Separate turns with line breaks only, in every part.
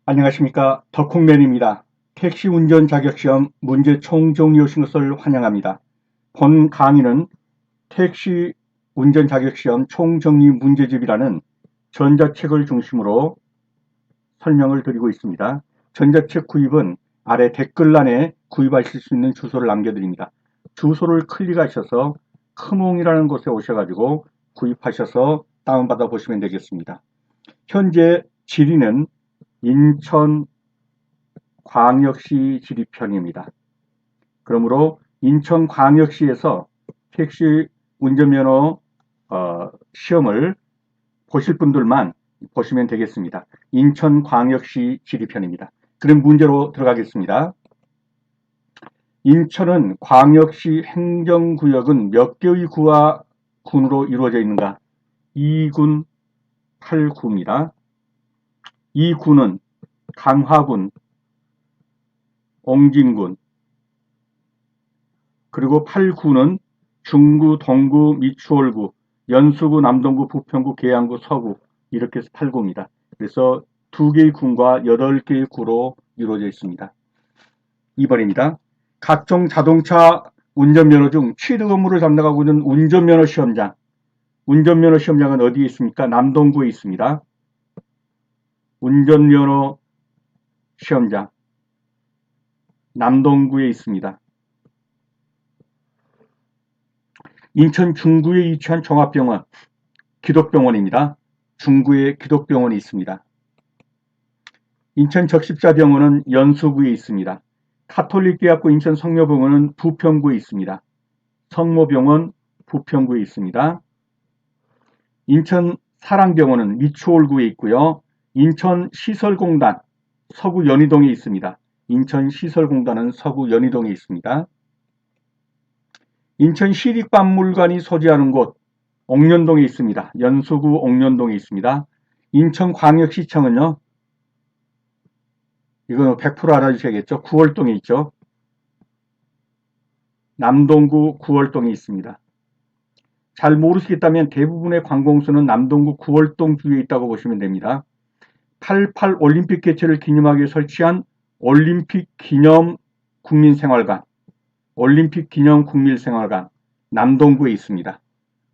안녕하십니까. 덕홍맨입니다. 택시 운전 자격시험 문제 총정리 오신 것을 환영합니다. 본 강의는 택시 운전 자격시험 총정리 문제집이라는 전자책을 중심으로 설명을 드리고 있습니다. 전자책 구입은 아래 댓글란에 구입하실 수 있는 주소를 남겨드립니다. 주소를 클릭하셔서 크몽이라는 곳에 오셔가지고 구입하셔서 다운받아 보시면 되겠습니다. 현재 지리는 인천광역시 지리편입니다. 그러므로 인천광역시에서 택시 운전면허 시험을 보실 분들만 보시면 되겠습니다. 인천광역시 지리편입니다. 그럼 문제로 들어가겠습니다. 인천은 광역시 행정구역은 몇 개의 구와 군으로 이루어져 있는가? 2군 8구입니다. 이 군은 강화군, 옹진군, 그리고 8구는 중구, 동구, 미추홀구, 연수구, 남동구, 부평구, 계양구, 서구 이렇게 해서 8구입니다. 그래서 2개의 군과 8개의 구로 이루어져 있습니다. 2번입니다. 각종 자동차 운전면허 중 취득 업무를 담당하고 있는 운전면허 시험장. 운전면허 시험장은 어디에 있습니까? 남동구에 있습니다. 운전면허 시험장 남동구에 있습니다. 인천 중구에 위치한 종합병원 기독병원입니다. 중구에 기독병원이 있습니다. 인천 적십자병원은 연수구에 있습니다. 카톨릭대학교 인천 성모병원은 부평구에 있습니다. 성모병원 부평구에 있습니다. 인천 사랑병원은 미추홀구에 있고요. 인천시설공단 서구 연희동에 있습니다. 인천시설공단은 서구 연희동에 있습니다. 인천시립박물관이 소재하는 곳 옥년동에 있습니다. 연수구 옥년동에 있습니다. 인천광역시청은요. 이거 100% 알아주셔야겠죠. 구월동에 있죠. 남동구 구월동에 있습니다. 잘 모르시겠다면 대부분의 관공서는 남동구 구월동 주위에 있다고 보시면 됩니다. 88 올림픽 개최를 기념하기 위해 설치한 올림픽 기념 국민생활관, 올림픽 기념 국민생활관 남동구에 있습니다.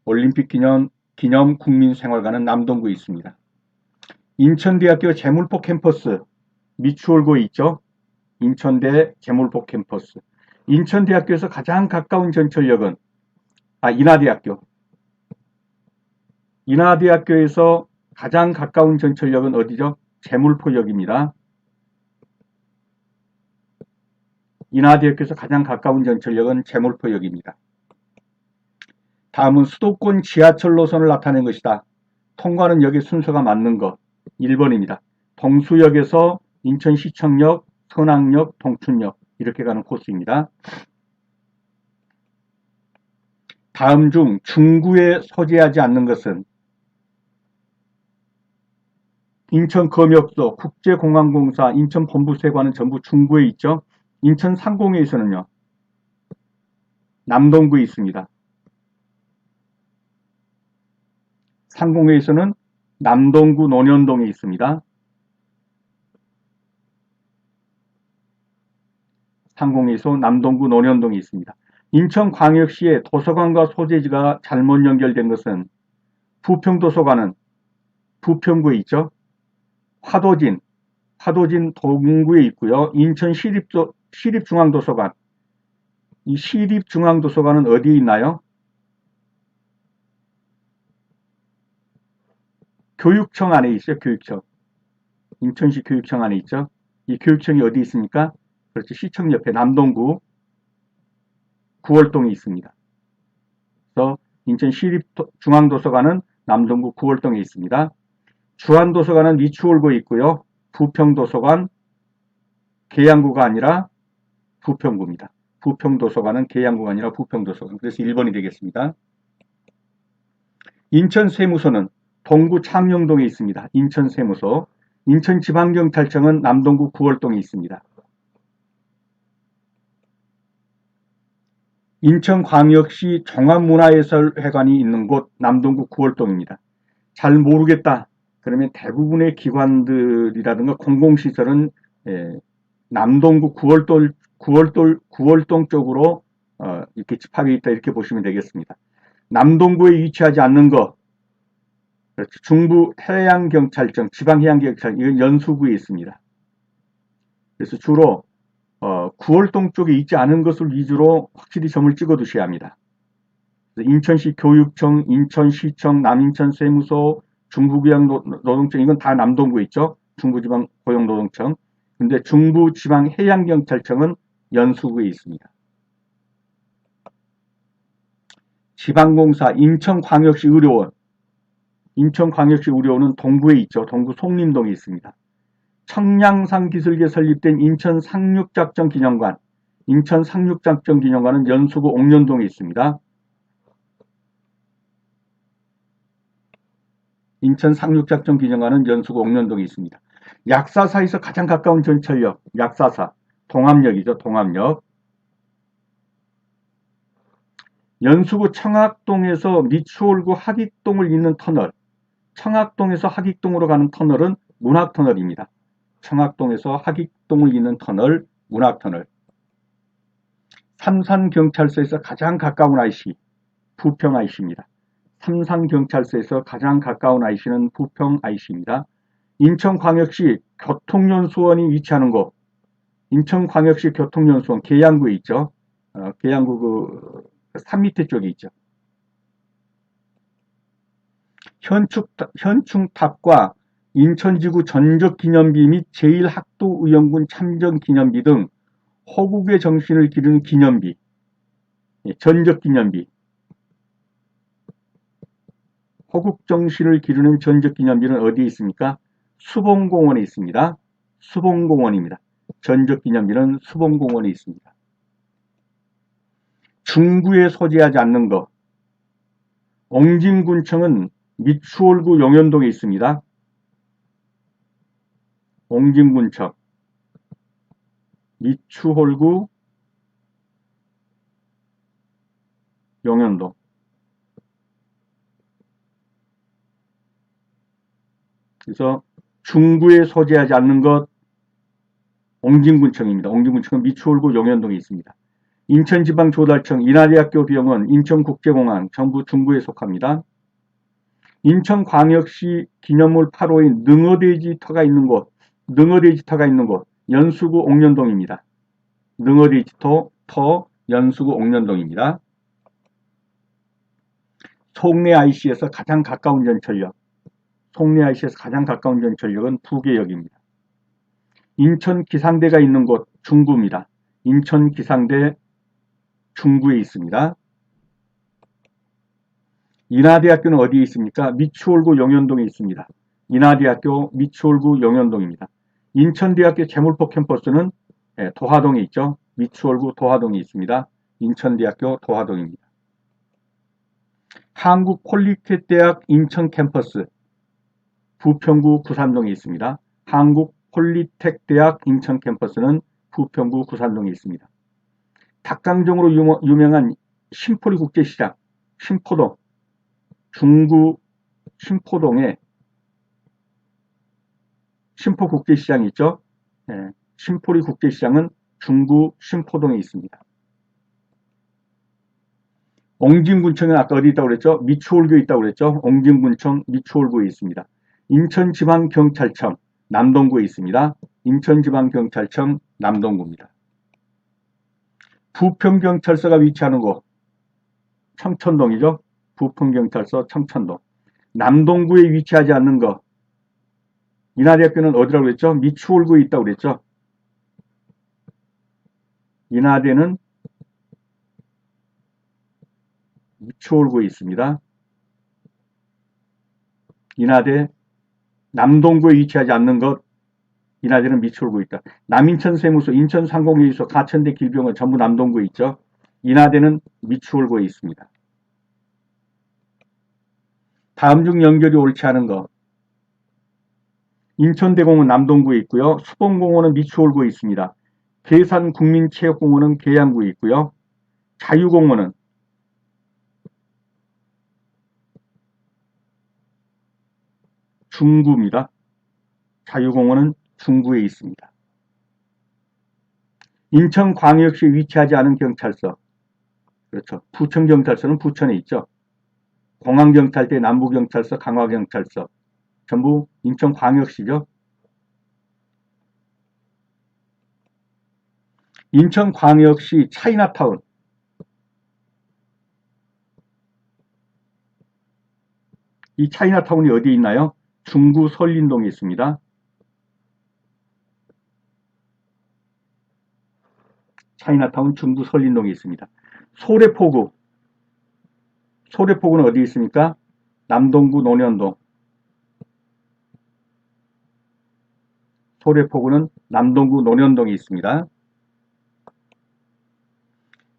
올림픽 기념 국민생활관은 남동구에 있습니다. 인천대학교 제물포 캠퍼스 미추홀구에 있죠. 인천대 제물포 캠퍼스. 인천대학교에서 가장 가까운 전철역은 인하대학교. 인하대학교에서 가장 가까운 전철역은 어디죠? 제물포역입니다. 인하대학교에서 가장 가까운 전철역은 제물포역입니다. 다음은 수도권 지하철 노선을 나타낸 것이다. 통과하는 역의 순서가 맞는 것. 1번입니다. 동수역에서 인천시청역, 선악역, 동춘역 이렇게 가는 코스입니다. 다음 중 중구에 소재하지 않는 것은 인천검역소, 국제공항공사, 인천본부세관은 전부 중구에 있죠. 인천상공회에서는요. 남동구에 있습니다. 상공회에서는 남동구 논현동에 있습니다. 상공회에서 남동구 논현동에 있습니다. 인천광역시의 도서관과 소재지가 잘못 연결된 것은 부평도서관은 부평구에 있죠. 화도진 동구에 있고요. 인천 시립중앙도서관, 이 시립중앙도서관은 어디에 있나요? 교육청 안에 있어요. 교육청. 인천시 교육청 안에 있죠. 이 교육청이 어디 있습니까? 그렇죠. 시청 옆에 남동구 구월동에 있습니다. 그래서 인천 시립중앙도서관은 남동구 구월동에 있습니다. 주한도서관은 미추홀구에 있고요. 부평도서관 계양구가 아니라 부평구입니다. 부평도서관은 계양구가 아니라 부평도서관. 그래서 1번이 되겠습니다. 인천세무서는 동구 창녕동에 있습니다. 인천세무서. 인천지방경찰청은 남동구 구월동에 있습니다. 인천광역시 종합문화예술회관이 있는 곳 남동구 구월동입니다. 잘 모르겠다. 그러면 대부분의 기관들이라든가 공공시설은 남동구 구월동 쪽으로 이렇게 집합이 있다 이렇게 보시면 되겠습니다. 남동구에 위치하지 않는 것, 중부 해양경찰청, 지방해양경찰 이건 연수구에 있습니다. 그래서 주로 구월동 쪽에 있지 않은 것을 위주로 확실히 점을 찍어 두셔야 합니다. 인천시 교육청, 인천시청, 남인천 세무서, 중부지방노동청 이건 다 남동구에 있죠. 중부지방고용노동청. 근데 중부지방해양경찰청은 연수구에 있습니다. 지방공사, 인천광역시 의료원. 인천광역시 의료원은 동구에 있죠. 동구 송림동에 있습니다. 청량산 기술계 설립된 인천상륙작전기념관. 인천상륙작전기념관은 연수구 옥년동에 있습니다. 인천상륙작전기념관은 연수구 옥년동에 있습니다. 약사사에서 가장 가까운 전철역, 약사사, 동암역이죠. 동암역. 연수구 청학동에서 미추홀구 하익동을 잇는 터널, 청학동에서 하익동으로 가는 터널은 문학터널입니다. 청학동에서 하익동을 잇는 터널, 문학터널. 삼산경찰서에서 가장 가까운 IC, 부평 IC입니다. 삼산경찰서에서 가장 가까운 IC는 부평 IC입니다. 인천광역시 교통연수원이 위치하는 곳, 인천광역시 교통연수원 계양구에 있죠. 계양구 산 밑에 쪽에 있죠. 현충탑과 인천지구 전적기념비 및 제1학도의원군 참전기념비 등 호국의 정신을 기르는 기념비, 전적기념비, 호국 정신을 기르는 전적기념비는 어디에 있습니까? 수봉공원에 있습니다. 수봉공원입니다. 전적기념비는 수봉공원에 있습니다. 중구에 소재하지 않는 것. 옹진군청은 미추홀구 용현동에 있습니다. 옹진군청, 미추홀구 용현동. 그래서 중구에 소재하지 않는 것 옹진군청입니다. 옹진군청은 미추홀구 용현동에 있습니다. 인천지방조달청, 인하대학교 병원, 인천국제공항 전부 중구에 속합니다. 인천광역시 기념물 8호인 능어돼지터가 있는 곳, 연수구 옥년동입니다. 능어돼지터 연수구 옥년동입니다. 송내 IC에서 가장 가까운 전철역, 은 부계역입니다. 인천기상대가 있는 곳 중구입니다. 인천기상대 중구에 있습니다. 인하대학교는 어디에 있습니까? 미추홀구 용현동에 있습니다. 인하대학교 미추홀구 용현동입니다. 인천대학교 재물포 캠퍼스는 도화동에 있죠. 미추홀구 도화동에 있습니다. 인천대학교 도화동입니다. 한국폴리텍대학 인천 캠퍼스 부평구 구산동에 있습니다. 한국폴리텍대학 인천 캠퍼스는 부평구 구산동에 있습니다. 닭강정으로 유명한 신포리 국제시장, 신포동, 중구 신포동에 신포국제시장이 있죠. 신포리 국제시장은 중구 신포동에 있습니다. 옹진군청은 아까 어디 있다고 그랬죠? 미추홀구에 있다고 그랬죠? 옹진군청 미추홀구에 있습니다. 인천지방경찰청 남동구에 있습니다. 인천지방경찰청 남동구입니다. 부평경찰서가 위치하는 곳 청천동이죠. 부평경찰서 청천동. 남동구에 위치하지 않는 것. 인하대학교는 어디라고 그랬죠? 미추홀구에 있다고 그랬죠. 인하대는 미추홀구에 있습니다. 인하대 남동구에 위치하지 않는 것. 인하대는 미추홀구에 있다. 남인천 세무서, 인천 상공회의소, 가천대 길병원 전부 남동구에 있죠. 인하대는 미추홀구에 있습니다. 다음 중 연결이 옳지 않은 것. 인천대공원 남동구에 있고요. 수봉공원은 미추홀구에 있습니다. 계산국민체육공원은 계양구에 있고요. 자유공원은 중구입니다. 자유공원은 중구에 있습니다. 인천광역시에 위치하지 않은 경찰서, 그렇죠. 부천경찰서는 부천에 있죠. 공항경찰대, 남부경찰서, 강화경찰서 전부 인천광역시죠. 인천광역시 차이나타운, 이 차이나타운이 어디에 있나요? 중구 설린동에 있습니다. 차이나타운 중구 설린동에 있습니다. 소래포구, 소래포구는 어디 있습니까? 남동구 논현동. 소래포구는 남동구 논현동에 있습니다.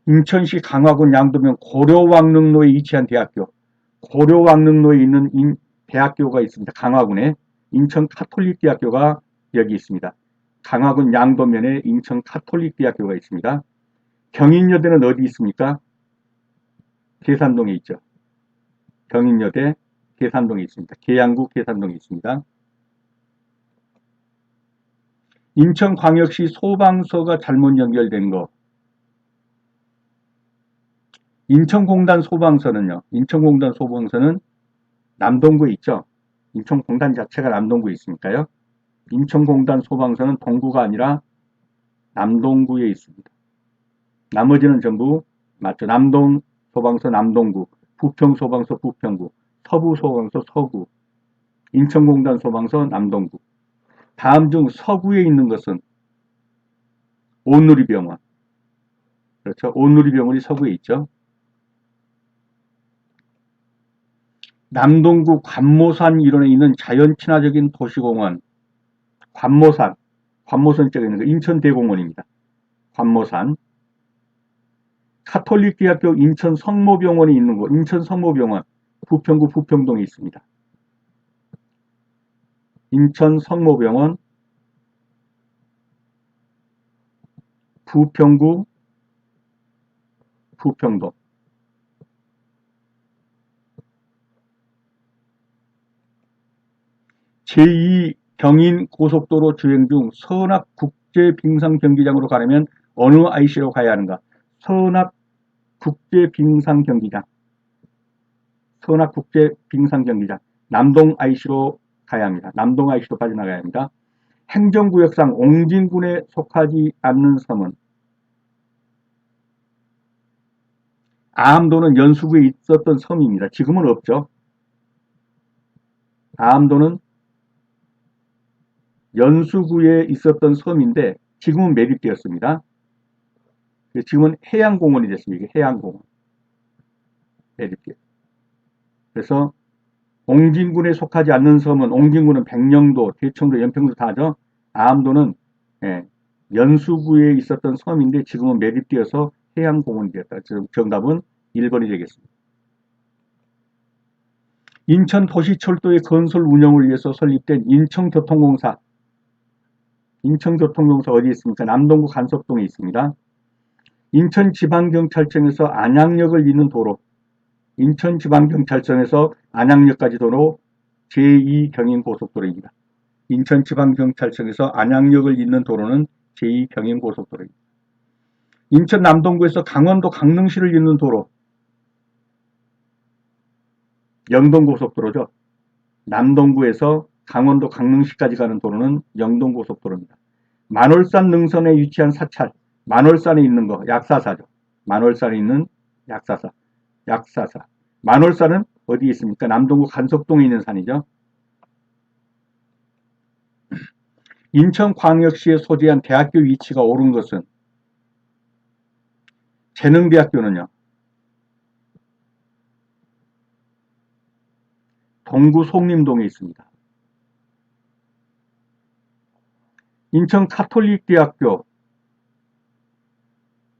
인천시 강화군 양도면 고려왕릉로에 위치한 대학교, 고려왕릉로에 있는 대학교가 있습니다. 강화군에 인천 카톨릭대학교가 여기 있습니다. 강화군 양도면에 인천 카톨릭대학교가 있습니다. 경인여대는 어디 있습니까? 계산동에 있죠. 경인여대 계산동에 있습니다. 계양구 계산동에 있습니다. 인천광역시 소방서가 잘못 연결된 거. 인천공단 소방서는요. 인천공단 소방서는 남동구에 있죠. 인천공단 자체가 남동구에 있으니까요. 인천공단 소방서는 동구가 아니라 남동구에 있습니다. 나머지는 전부 맞죠. 남동 소방서 남동구, 부평 소방서 부평구, 서부 소방서 서구, 인천공단 소방서 남동구. 다음 중 서구에 있는 것은 온누리병원. 그렇죠. 온누리병원이 서구에 있죠. 남동구 관모산 일원에 있는 자연 친화적인 도시공원. 관모산 쪽에 있는 거 인천대공원입니다. 관모산. 카톨릭대학교 인천성모병원이 있는 곳, 인천성모병원, 부평구 부평동에 있습니다. 인천성모병원, 부평구 부평동. 제2 경인고속도로 주행 중 선악국제빙상경기장으로 가려면 어느 IC로 가야 하는가? 선악국제빙상경기장. 선악국제빙상경기장. 남동 IC로 가야 합니다. 남동 IC로 빠져나가야 합니다. 행정구역상 옹진군에 속하지 않는 섬은 아암도는 연수구에 있었던 섬입니다. 지금은 없죠. 아암도는 연수구에 있었던 섬인데 지금은 매립되었습니다. 지금은 해양공원이 됐습니다. 이게 해양공원. 매립되어. 그래서 옹진군에 속하지 않는 섬은 옹진군은 백령도, 대청도, 연평도 다죠. 아암도는 연수구에 있었던 섬인데 지금은 매립되어서 해양공원이 되었다. 정답은 1번이 되겠습니다. 인천도시철도의 건설 운영을 위해서 설립된 인천교통공사. 인천교통공사 어디에 있습니까? 남동구 간석동에 있습니다. 인천지방경찰청에서 안양역을 잇는 도로. 인천지방경찰청에서 안양역까지 도로 제2경인고속도로입니다. 인천지방경찰청에서 안양역을 잇는 도로는 제2경인고속도로입니다. 인천 남동구에서 강원도 강릉시를 잇는 도로. 영동고속도로죠. 남동구에서 강원도 강릉시까지 가는 도로는 영동고속도로입니다. 만월산 능선에 위치한 사찰. 만월산에 있는 거 약사사죠. 만월산에 있는 약사사. 약사사. 만월산은 어디에 있습니까? 남동구 간석동에 있는 산이죠. 인천광역시에 소재한 대학교 위치가 옳은 것은 재능대학교는요. 동구 송림동에 있습니다. 인천 카톨릭대학교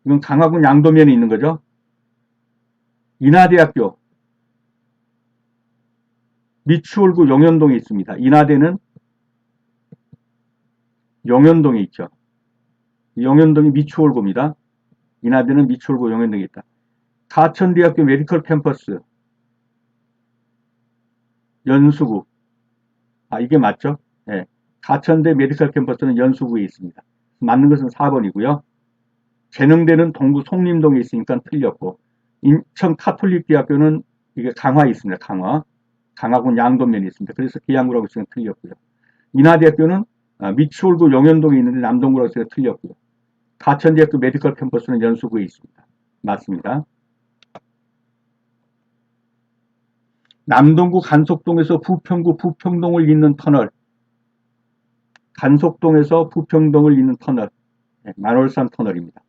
이건 강화군 양도면에 있는 거죠. 인하대학교 미추홀구 용현동에 있습니다. 인하대는 용현동에 있죠. 용현동이 미추홀구입니다. 인하대는 미추홀구 용현동에 있다. 가천대학교 메디컬 캠퍼스 연수구 이게 맞죠? 예. 가천대 메디컬 캠퍼스는 연수구에 있습니다. 맞는 것은 4번이고요. 재능대는 동구 송림동에 있으니까 틀렸고, 인천 카톨릭대학교는 이게 강화에 있습니다. 강화군 양도면에 있습니다. 그래서 계양구라고 있으면 틀렸고요. 인하대학교는 미추홀구 용현동에 있는데 남동구라고 해서 틀렸고요. 가천대학교 메디컬 캠퍼스는 연수구에 있습니다. 맞습니다. 남동구 간속동에서 부평구 부평동을 잇는 터널, 간속동에서 부평동을 잇는 터널, 만월산 터널입니다.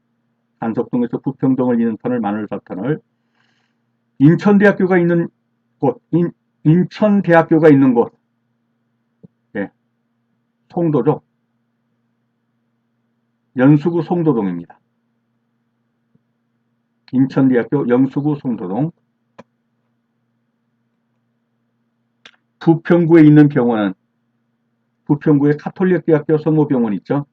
간속동에서 부평동을 잇는 터널, 만월산 터널. 인천대학교가 있는 곳, 인천대학교가 있는 곳, 송도죠. 연수구 송도동입니다. 인천대학교 연수구 송도동. 부평구에 있는 병원은 부평구에 카톨릭대학교 성모병원 있죠.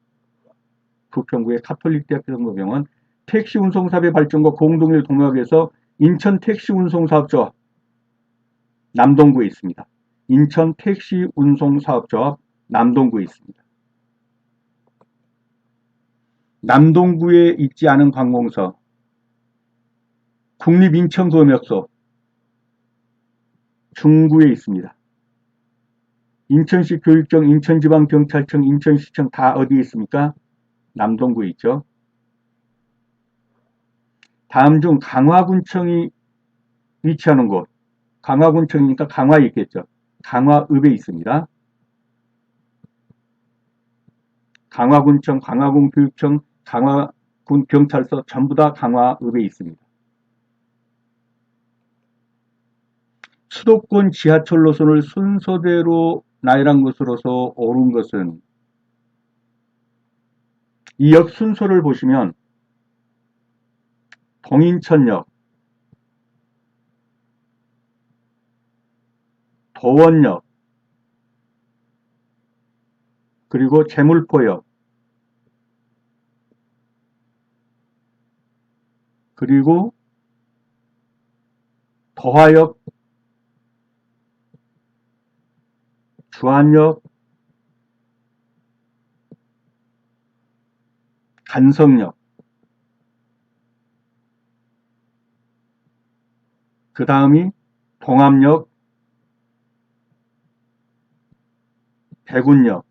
부평구의 카톨릭대학교 성모병원. 택시운송사업의 발전과 공동일 동역에서 인천 택시운송사업조합 남동구에 있습니다. 인천 택시운송사업조합 남동구에 있습니다. 남동구에 있지 않은 관공서 국립인천검역소 중구에 있습니다. 인천시 교육청, 인천지방경찰청, 인천시청 다 어디에 있습니까? 남동구에 있죠. 다음 중 강화군청이 위치하는 곳, 강화군청이니까 강화에 있겠죠. 강화읍에 있습니다. 강화군청, 강화군 교육청, 강화군 경찰서 전부 다 강화읍에 있습니다. 수도권 지하철 노선을 순서대로 나열한 것으로서 옳은 것은 이 역 순서를 보시면 동인천역, 도원역, 그리고 제물포역, 그리고 도화역, 주안역, 간성역, 그 다음이 동암역, 대군역,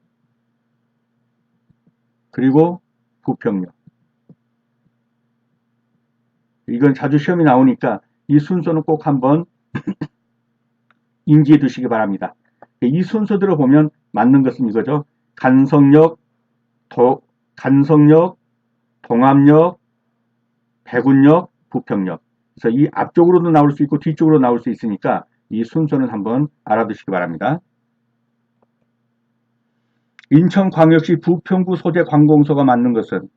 그리고 부평역. 이건 자주 시험이 나오니까 이 순서는 꼭 한번 인지해 두시기 바랍니다. 이 순서대로 보면 맞는 것은 이거죠. 간성역, 동암역, 대군역, 부평역. 그래서 이 앞쪽으로도 나올 수 있고 뒤쪽으로 나올 수 있으니까 이 순서는 한번 알아두시기 바랍니다. 인천광역시 부평구 소재 관공서가 맞는 것은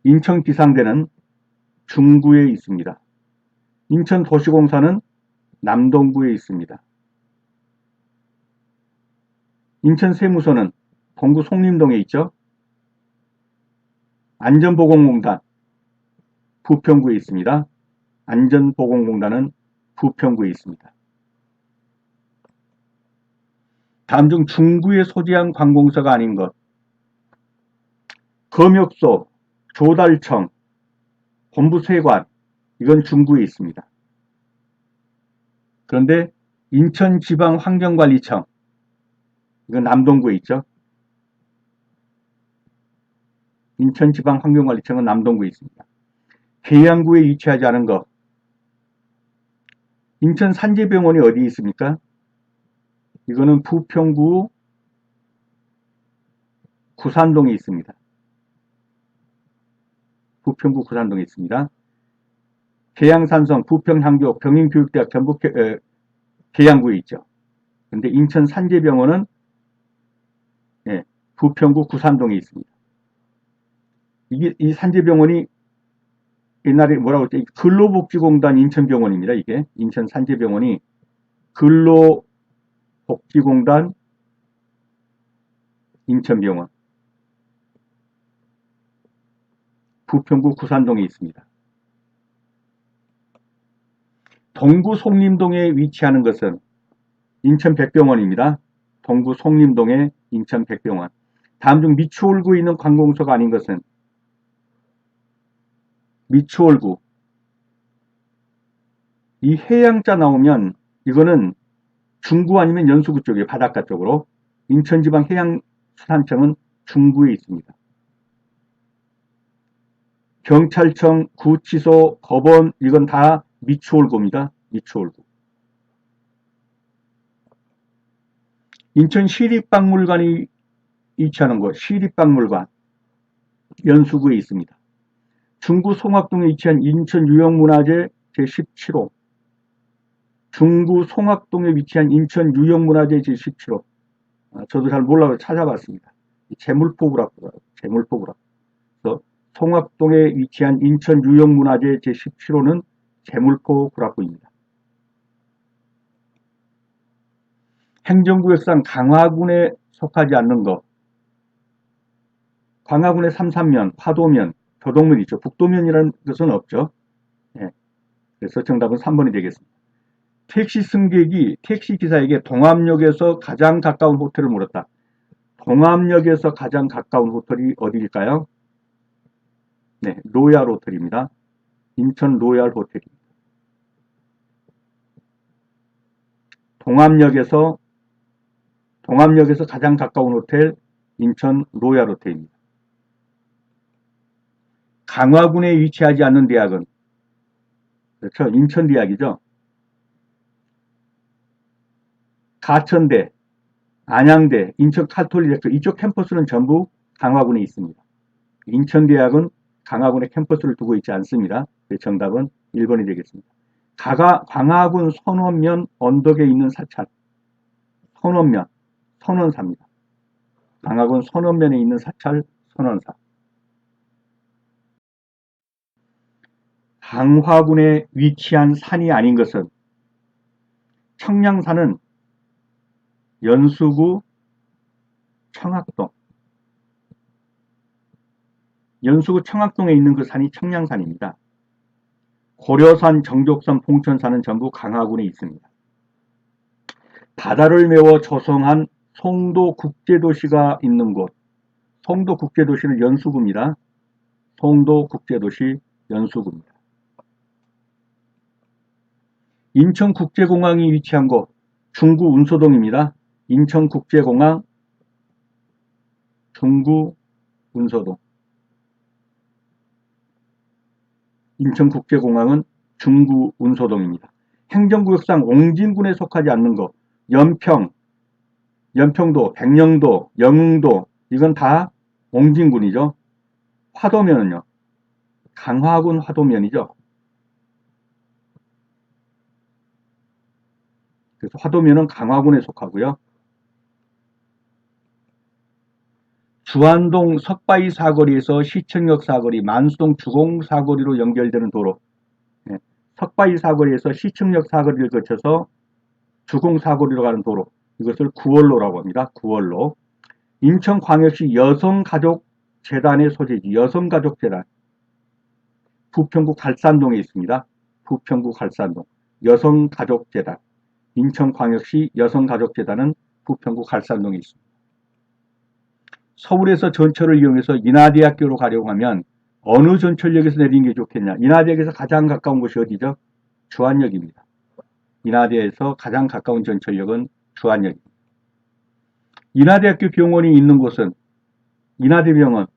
인천기상대는 중구에 있습니다. 인천도시공사는 남동구에 있습니다. 인천세무서는 동구 송림동에 있죠. 안전보건공단 부평구에 있습니다. 안전보건공단은 부평구에 있습니다. 다음 중 중구에 소재한 관공서가 아닌 것. 검역소, 조달청, 본부세관, 이건 중구에 있습니다. 그런데 인천지방환경관리청, 이건 남동구에 있죠. 인천지방환경관리청은 남동구에 있습니다. 계양구에 위치하지 않은 것. 인천산재병원이 어디에 있습니까? 이거는 부평구 구산동에 있습니다. 부평구 구산동에 있습니다. 계양산성, 부평향교, 병인교육대학 전북 계양구에 있죠. 그런데 인천산재병원은 부평구 구산동에 있습니다. 이 산재병원이 옛날에 뭐라고 했죠? 근로복지공단 인천병원입니다. 이게 인천산재병원이 근로복지공단 인천병원, 부평구 구산동에 있습니다. 동구 송림동에 위치하는 것은 인천백병원입니다. 동구 송림동의 인천 백병원. 다음 중 미추홀구에 있는 관공서가 아닌 것은? 미추홀구. 이 해양자 나오면 이거는 중구 아니면 연수구 쪽이에요. 바닷가 쪽으로. 인천지방해양수산청은 중구에 있습니다. 경찰청, 구치소, 법원 이건 다 미추홀구입니다. 미추홀구. 인천시립박물관이 위치하는 곳, 시립박물관 연수구에 있습니다. 중구 송악동에 위치한 인천유형문화재 제17호, 중구 송악동에 위치한 인천유형문화재 제17호. 저도 잘 몰라서 찾아봤습니다. 제물포구라고. 그래서 송악동에 위치한 인천유형문화재 제17호는 제물포구라고입니다. 행정구역상 강화군에 속하지 않는 것. 강화군의 삼산면, 화도면, 교동면 있죠. 북도면이라는 것은 없죠. 예. 그래서 정답은 3번이 되겠습니다. 택시 승객이 택시기사에게 동암역에서 가장 가까운 호텔을 물었다. 동암역에서 가장 가까운 호텔이 어디일까요? 네, 로얄 호텔입니다. 인천 로얄 호텔입니다. 동암역에서 가장 가까운 호텔 인천 로얄 호텔입니다. 강화군에 위치하지 않는 대학은? 그렇죠. 인천대학이죠. 가천대, 안양대, 인천카톨릭대 이쪽 캠퍼스는 전부 강화군에 있습니다. 인천대학은 강화군에 캠퍼스를 두고 있지 않습니다. 정답은 1번이 되겠습니다. 강화군 선원면 언덕에 있는 사찰. 선원면, 선원사입니다. 강화군 선원면에 있는 사찰, 선원사. 강화군에 위치한 산이 아닌 것은? 청량산은 연수구 청학동. 연수구 청학동에 있는 그 산이 청량산입니다. 고려산, 정족산, 봉천산은 전부 강화군에 있습니다. 바다를 메워 조성한 송도국제도시가 있는 곳. 송도국제도시는 연수구입니다. 송도국제도시 연수구입니다. 인천국제공항이 위치한 곳. 중구 운소동입니다. 인천국제공항 중구 운소동. 인천국제공항은 중구 운소동입니다. 행정구역상 옹진군에 속하지 않는 것. 연평도, 백령도, 영흥도 이건 다 옹진군이죠. 화도면은요. 강화군 화도면이죠. 그래서 화도면은 강화군에 속하고요. 주안동 석바위 사거리에서 시청역 사거리, 만수동 주공 사거리로 연결되는 도로. 석바위 사거리에서 시청역 사거리를 거쳐서 주공 사거리로 가는 도로. 이것을 구월로라고 합니다. 구월로. 인천광역시 여성가족재단의 소재지. 여성가족재단. 부평구 갈산동에 있습니다. 부평구 갈산동. 여성가족재단. 인천광역시 여성가족재단은 부평구 갈산동에 있습니다. 서울에서 전철을 이용해서 인하대학교로 가려고 하면 어느 전철역에서 내리는 게 좋겠냐? 인하대학에서 가장 가까운 곳이 어디죠? 주안역입니다. 인하대에서 가장 가까운 전철역은 주안역입니다. 인하대학교 병원이 있는 곳은 인하대병원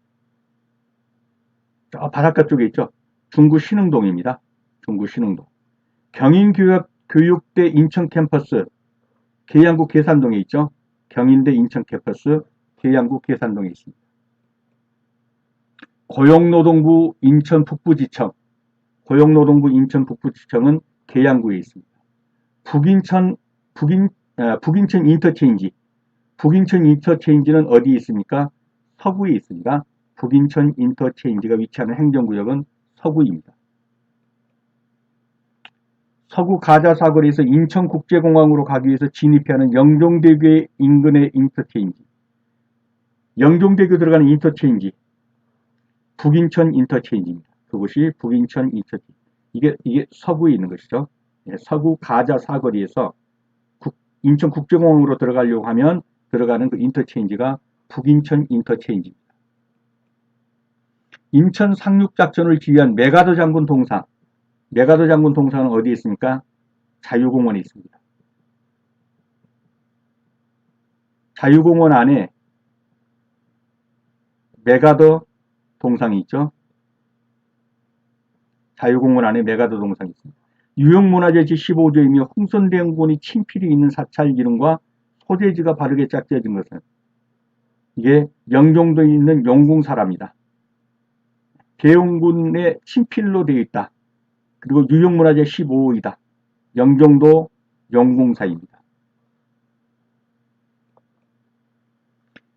저 바닷가 쪽에 있죠. 중구 신흥동입니다. 중구 신흥동. 경인교육대 인천 캠퍼스 계양구 계산동에 있죠. 경인대 인천 캠퍼스 계양구 계산동에 있습니다. 고용노동부 인천 북부지청 인천은 계양구에 있습니다. 북인천 인터체인지는 어디에 있습니까? 서구에 있습니다. 북인천 인터체인지가 위치하는 행정구역은 서구입니다. 서구 가자사거리에서 인천국제공항으로 가기 위해서 진입하는 영종대교 인근의 인터체인지. 영종대교 들어가는 인터체인지. 북인천 인터체인지입니다. 그곳이 북인천 인터체인지. 이게 서구에 있는 것이죠. 서구 가자 사거리에서 인천국제공항으로 들어가려고 하면 들어가는 그 인터체인지가 북인천 인터체인지입니다. 인천 상륙작전을 지휘한 메가더 장군 동상. 메가더 장군 동상은 어디에 있습니까? 자유공원에 있습니다. 자유공원 안에 메가더 동상이 있죠. 자유공원 안에 메가더 동상이 있습니다. 유형문화재 제15조이며 홍선대원군이 친필이 있는 사찰 기름과 소재지가 바르게 짝지어진 것은 이게 영종도에 있는 영궁사랍니다. 대원군의 친필로 되어 있다. 그리고 유형문화재 15호이다. 영종도 영궁사입니다.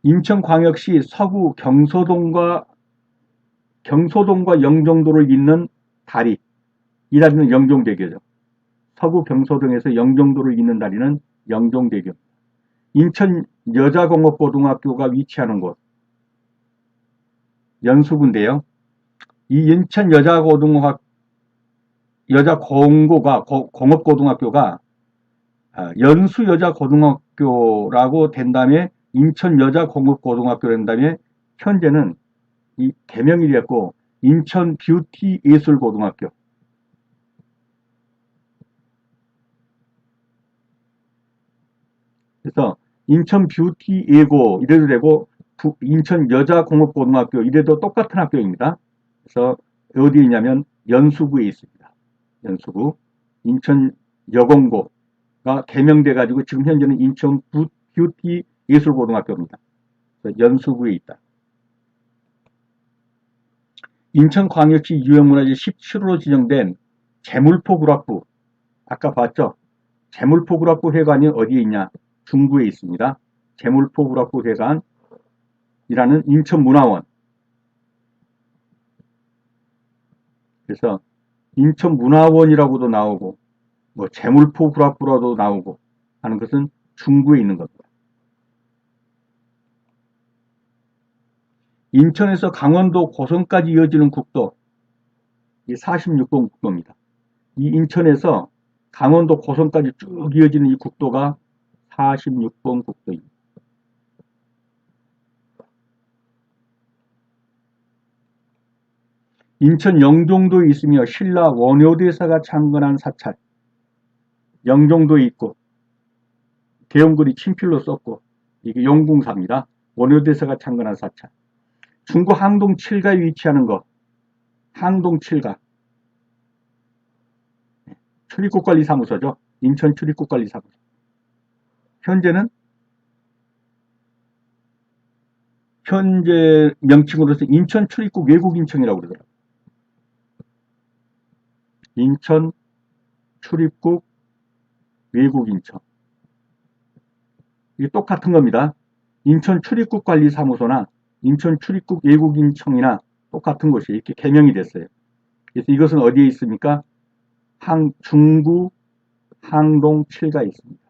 인천광역시 서구 경서동과 영종도를 잇는 다리. 이 다리는 영종대교죠. 서구 경서동에서 영종도를 잇는 다리는 영종대교. 인천 여자공업고등학교가 위치하는 곳. 연수구인데요. 이 인천 공업고등학교가 연수여자고등학교라고 된 다음에 인천여자공업고등학교로 된 다음에 현재는 이 개명이 되었고 인천뷰티예술고등학교. 그래서 인천뷰티예고 이래도 되고 인천여자공업고등학교 이래도 똑같은 학교입니다. 그래서 어디에 있냐면 연수구에 있습니다. 연수구. 인천여공고가 개명돼 가지고 지금 현재는 인천뷰티예술고등학교입니다. 연수구에 있다. 인천광역시 유형문화재 17호로 지정된 제물포구락부. 아까 봤죠? 제물포구락부 회관이 어디에 있냐? 중구에 있습니다. 제물포구락부 회관이라는 인천문화원. 그래서 인천문화원이라고도 나오고 뭐 제물포구락부라도 나오고 하는 것은 중구에 있는 겁니다. 인천에서 강원도 고성까지 이어지는 국도, 이 46번 국도입니다. 이 인천에서 강원도 고성까지 쭉 이어지는 이 국도가 46번 국도입니다. 인천 영종도에 있으며 신라 원효대사가 창건한 사찰. 영종도에 있고 대원군이 친필로 썼고 이게 영궁사입니다. 원효대사가 창건한 사찰. 중구 항동 7가에 위치하는 것. 항동 7가. 출입국관리사무소죠. 인천 출입국관리사무소. 현재 명칭으로서 인천 출입국 외국인청이라고 그러더라고요. 인천 출입국 외국인청. 이게 똑같은 겁니다. 인천 출입국관리사무소나 인천 출입국 외국인청이나 똑같은 곳이 이렇게 개명이 됐어요. 그래서 이것은 어디에 있습니까? 중구 항동 7가에 있습니다.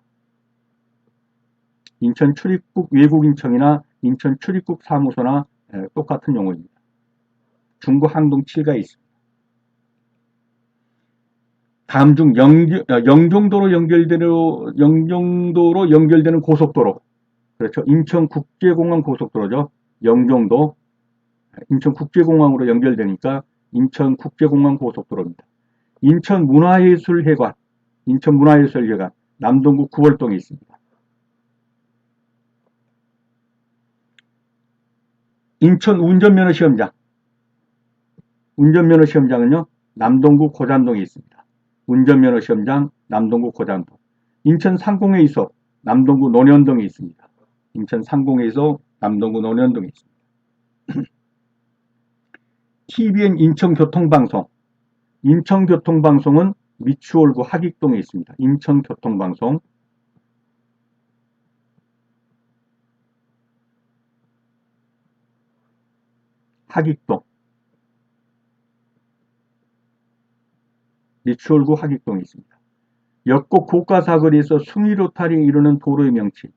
인천 출입국 외국인청이나 인천 출입국 사무소나 똑같은 용어입니다. 중구 항동 7가에 있습니다. 다음 중 영종도로 연결되는 고속도로. 그렇죠. 인천국제공항 고속도로죠. 영종도. 인천국제공항으로 연결되니까 인천국제공항 고속도로입니다. 인천문화예술회관. 남동구 구월동에 있습니다. 인천 운전면허시험장. 운전면허시험장은요. 남동구 고잔동에 있습니다. 운전면허시험장 남동구 고잔동. 인천 상공회의소 남동구 논현동에 있습니다. 인천 상공회의소 남동구 논현동에 있습니다. TVN 인천교통방송. 인천교통방송은 미추홀구 하익동에 있습니다. 인천교통방송. 하익동. 미추홀구 하익동에 있습니다. 역곡 고가사거리에서 숭이로탈이 이루는 도로의 명칭.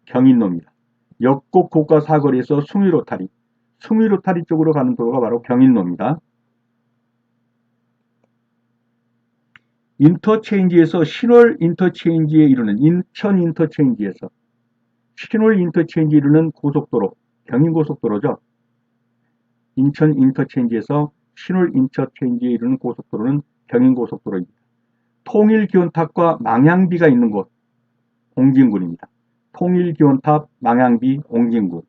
경인로입니다. 역곡 고가사거리에서 숭이로탈이 쪽으로 가는 도로가 바로 경인로입니다. 인터체인지에서 신월 인터체인지에 이르는 인천 인터체인지에서 신월 인터체인지 이르는 고속도로, 경인고속도로죠. 인천 인터체인지에서 신월 인터체인지에 이르는 고속도로는 경인고속도로입니다. 통일기원탑과 망향비가 있는 곳, 옹진군입니다. 통일기원탑, 망향비, 옹진군.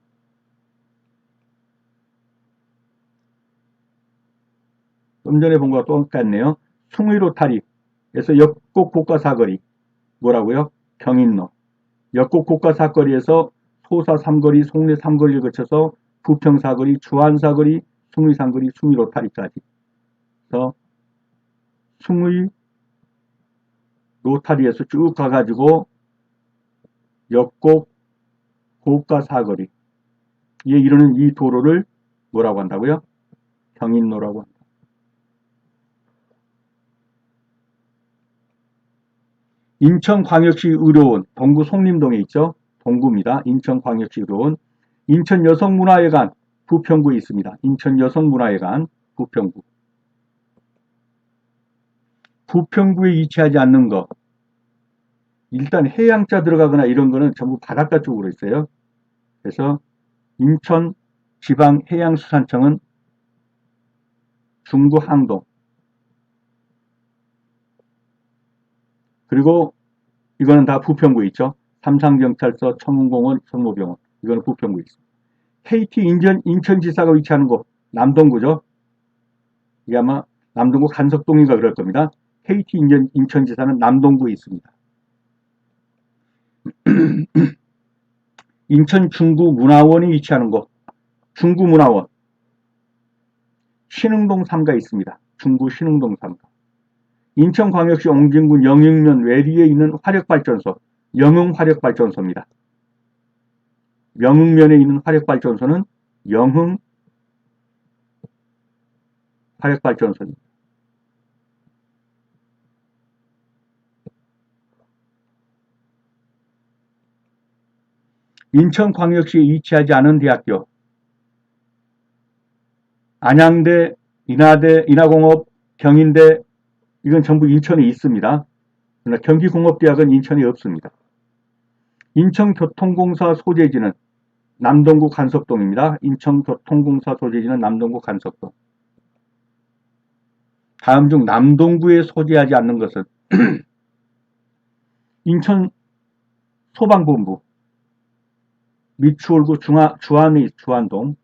좀 전에 본 거와 똑같네요. 숭의로타리에서 역곡 고가사거리, 뭐라고요? 경인로. 역곡 고가사거리에서 소사 삼거리, 송내 삼거리를 거쳐서 부평사거리, 주안사거리, 숭의삼거리, 숭의로타리까지. 그래서 숭의 로타리에서 쭉 가가지고 역곡 고가사거리에 이르는 이 도로를 뭐라고 한다고요? 경인로라고 합니다. 인천광역시 의료원, 동구 송림동에 있죠. 동구입니다. 인천광역시 의료원. 인천여성문화회관, 부평구에 있습니다. 인천여성문화회관, 부평구. 부평구에 위치하지 않는 거. 일단 해양자 들어가거나 이런 거는 전부 바닷가 쪽으로 있어요. 그래서 인천지방해양수산청은 중구 항동. 그리고 이거는 다 부평구에 있죠. 삼상경찰서, 청운공원, 성모병원. 이거는 부평구에 있습니다. KT 인천지사가 위치하는 곳, 남동구죠. 이게 아마 남동구 간석동인가 그럴 겁니다. KT 인천지사는 남동구에 있습니다. 인천 중구문화원이 위치하는 곳, 중구문화원. 신흥동 3가 있습니다. 중구 신흥동 3가. 인천광역시 옹진군 영흥면 외리에 있는 화력발전소, 영흥화력발전소입니다. 영흥면에 있는 화력발전소는 영흥화력발전소입니다. 인천광역시에 위치하지 않은 대학교, 안양대, 인하대, 인하공업, 경인대, 이건 전부 인천에 있습니다. 그러나 경기공업대학은 인천에 없습니다. 인천교통공사 소재지는 남동구 간석동입니다. 인천교통공사 소재지는 남동구 간석동. 다음 중 남동구에 소재하지 않는 것은 인천 소방본부, 미추홀구 주안의 주안동.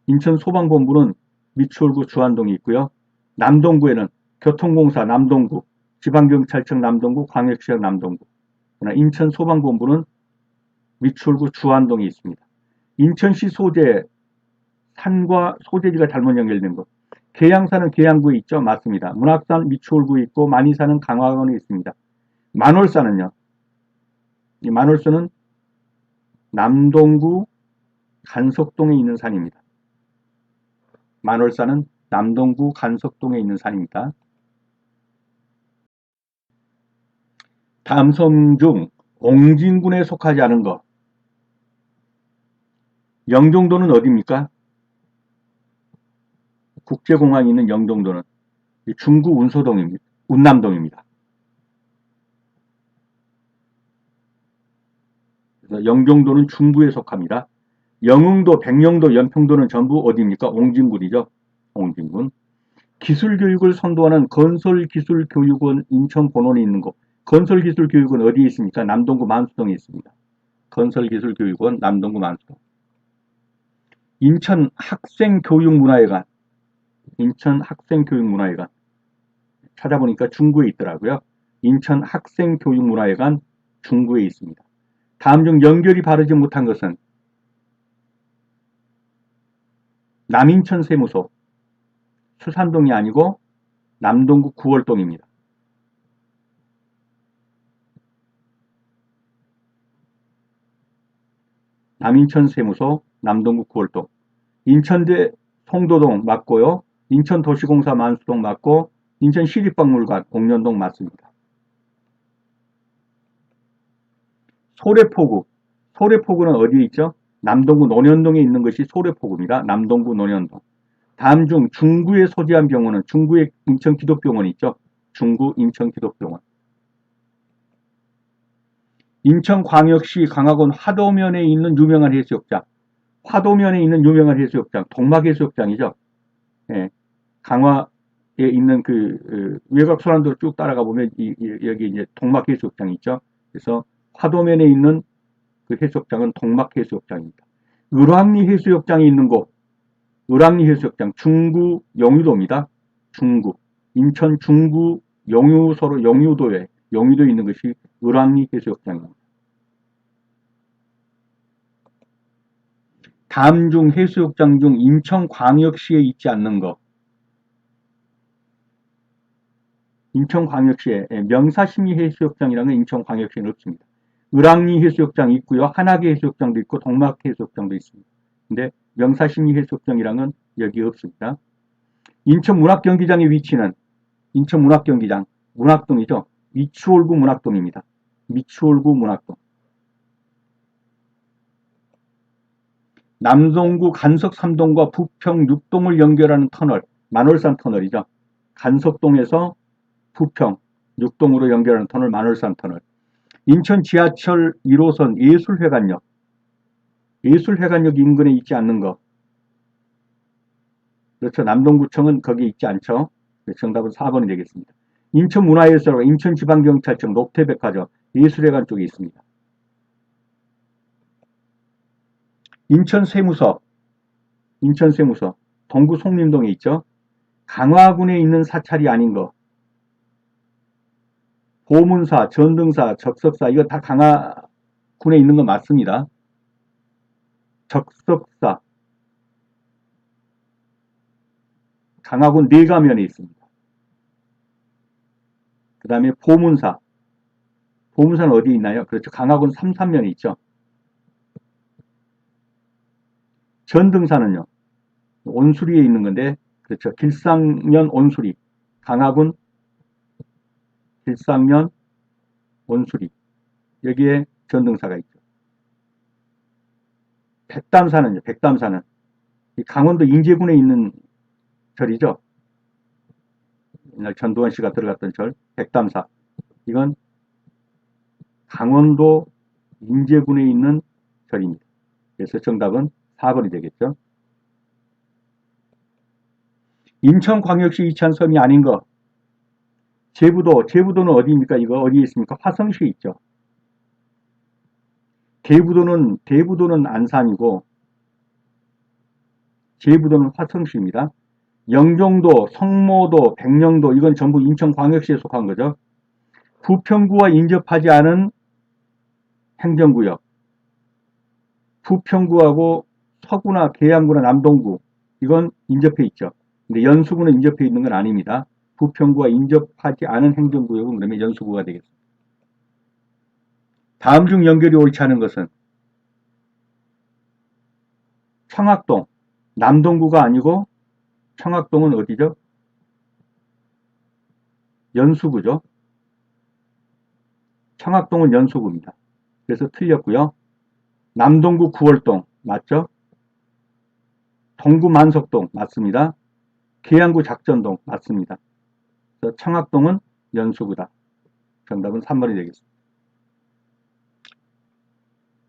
인천 소방본부는 미추홀구 주안동이 있고요. 남동구에는 교통공사 남동구, 지방경찰청 남동구, 광역시청 남동구. 그러나 인천 소방본부는 미추홀구 주안동이 있습니다. 인천시 소재, 산과 소재지가 잘못 연결된 것. 계양산은 계양구에 있죠? 맞습니다. 문학산 미추홀구에 있고 만이산은 강화원에 있습니다. 만월산은요? 이 만월산은 남동구 간석동에 있는 산입니다. 만월산은 남동구 간석동에 있는 산입니다. 다음 섬 중 옹진군에 속하지 않은 것. 영종도는 어디입니까? 국제공항이 있는 영종도는 중구 운소동입니다. 운남동입니다. 그래서 영종도는 중구에 속합니다. 영흥도, 백령도, 연평도는 전부 어디입니까? 옹진군이죠. 옹진군. 기술교육을 선도하는 건설기술교육원 인천본원이 있는 곳. 건설기술교육원 어디에 있습니까? 남동구 만수동에 있습니다. 건설기술교육원 남동구 만수동. 인천학생교육문화회관. 인천학생교육문화회관. 찾아보니까 중구에 있더라고요. 인천학생교육문화회관 중구에 있습니다. 다음 중 연결이 바르지 못한 것은 남인천세무소, 수산동이 아니고 남동구 구월동입니다. 남인천세무소, 남동구 구월동. 인천대 송도동 맞고요. 인천도시공사 만수동 맞고 인천시립박물관 공련동 맞습니다. 소래포구. 소래포구는 어디에 있죠? 남동구 논현동에 있는 것이 소래포구입니다. 남동구 논현동. 다음 중 중구에 소재한 병원은 중구에 인천기독병원이 있죠. 중구 인천기독병원. 인천광역시 강화군 화도면에 있는 유명한 해수욕장. 화도면에 있는 유명한 해수욕장, 동막해수욕장이죠. 예, 강화에 있는 외곽 순환도로 쭉 따라가 보면 여기 이제 동막해수욕장이 있죠. 그래서 화도면에 있는 그 해수욕장은 동막해수욕장입니다. 을왕리 해수욕장이 있는 곳, 을왕리 해수욕장, 중구 영유도입니다. 중구, 인천 중구 영유도에 있는 것이 을왕리 해수욕장입니다. 다음 중 해수욕장 중 인천광역시에 있지 않는 것. 인천광역시에 명사심리 해수욕장이라는 건 인천광역시에는 없습니다. 을왕리 해수욕장이 있고요. 한하계 해수욕장도 있고 동막 해수욕장도 있습니다. 근데 명사심리 해수욕장이라는 건 여기 없습니다. 인천문학경기장의 위치는 인천문학경기장, 문학동이죠. 미추홀구 문학동입니다. 미추홀구 문학동. 남동구 간석 3동과 부평 6동을 연결하는 터널, 만월산 터널이죠. 간석동에서 부평 6동으로 연결하는 터널, 만월산 터널. 인천 지하철 1호선 예술회관역, 예술회관역 인근에 있지 않는 것. 그렇죠. 남동구청은 거기에 있지 않죠. 정답은 4번이 되겠습니다. 인천문화예술원, 인천지방경찰청, 녹태백화점, 예술회관 쪽에 있습니다. 인천세무서, 동구 송림동에 있죠. 강화군에 있는 사찰이 아닌 거. 보문사, 전등사, 적석사, 이거 다 강화군에 있는 거 맞습니다. 적석사, 강화군 내가면에 있습니다. 그 다음에 보문사, 보문사는 어디 있나요? 그렇죠. 강화군 삼산면에 있죠. 전등사는요, 온수리에 있는 건데, 그렇죠. 길상면 온수리, 강화군 길상면 온수리, 여기에 전등사가 있죠. 백담사는요, 백담사는 강원도 인제군에 있는 절이죠. 옛날 전두환 씨가 들어갔던 절, 백담사. 이건 강원도 인제군에 있는 절입니다. 그래서 정답은 4번이 되겠죠. 인천광역시 이찬섬이 아닌 거. 제부도는 어디입니까? 이거 어디에 있습니까? 화성시에 있죠. 대부도는 안산이고, 제부도는 화성시입니다. 영종도, 성모도, 백령도, 이건 전부 인천광역시에 속한 거죠. 부평구와 인접하지 않은 행정구역. 부평구하고 서구나 계양구나 남동구, 이건 인접해 있죠. 근데 연수구는 인접해 있는 건 아닙니다. 부평구와 인접하지 않은 행정구역은 그러면 연수구가 되겠습니다. 다음 중 연결이 옳지 않은 것은 청학동, 남동구가 아니고 청학동은 어디죠? 연수구죠. 청학동은 연수구입니다. 그래서 틀렸고요. 남동구 9월동 맞죠? 동구 만석동 맞습니다. 계양구 작전동 맞습니다. 그래서 청학동은 연수구다. 정답은 3번이 되겠습니다.